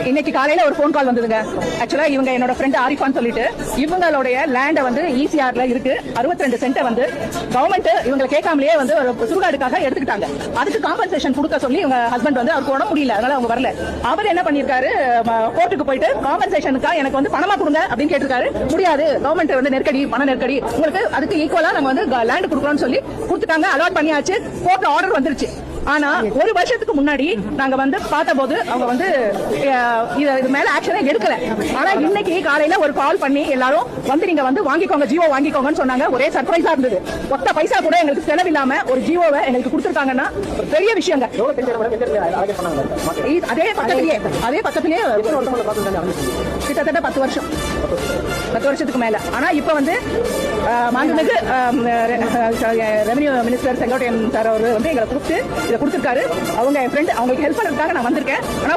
இன்னைக்கு காலையில ஒரு போன் கால் வந்ததுங்க. ஆக்சுவலா இவங்க என்னோட ஃப்ரெண்ட் ஆரிஃபான்னு சொல்லிட்டு இவங்களுடைய லேண்ட வந்து ஈசிஆர்ல இருக்கு 62 சென்ட் வந்து கவர்மெண்ட் இவங்க கேட்காமலேயே வந்து ஒரு சுடுகாடுக்காக எடுத்துக்கிட்டாங்க. அதுக்கு காம்பன்சேஷன் கொடுக்க சொல்லி இவங்க ஹஸ்பண்ட் வந்து அவருக்கு உடம்பு முடியல, அதனால அவங்க வரல. அவர் என்ன பண்ணிருக்காரு, கோர்ட்டுக்கு போயிட்டு காம்பன்சேஷனுக்கா எனக்கு வந்து பணமா கொடுங்க அப்படின்னு கேட்டிருக்காரு. முடியாது, கவர்மெண்ட் வந்து நெருக்கடி, பண நெருக்கடி, உங்களுக்கு அதுக்கு ஈக்குவலா நாங்க வந்து லேண்ட் கொடுக்குறோம்னு சொல்லி கொடுத்துட்டாங்க. அலாட் பண்ணியாச்சு, கோர்ட்ல ஆர்டர் வந்துருச்சு. ஆனா ஒரு வருஷத்துக்கு முன்னாடி நாங்க வந்து பார்த்த போது அவங்க வந்து இது மேல ஆக்ஷனே எடுக்கல. ஆனா இன்னைக்கு காலையில ஒரு கால் பண்ணி எல்லாரும் வந்து நீங்க வந்து வாங்கிக்கோங்க, ஜியோ வாங்கிக்கோங்கன்னு சொன்னாங்க. ஒரே சர்ப்ரைஸா இருந்தது. ஒத்த பைசா கூட எங்களுக்கு செலவில்லாம ஒரு ஜியோவை எங்களுக்கு கொடுத்துருக்காங்கன்னா பெரிய விஷயங்க. அதே பக்கத்திலேயே கிட்டத்தட்ட 10 வருஷத்துக்கு மேல. ஆனா இப்ப வந்து மாண்புமிகு ரெவென்யூ மினிஸ்டர் செங்கோட்டையன் சார் அவர் வந்து எங்களை கூப்பிட்டு இதை கொடுத்திருக்காரு. அவங்க ஃப்ரெண்ட், அவங்களுக்கு ஹெல்ப் பண்றதுக்காக நான் வந்திருக்கேன். ஆனா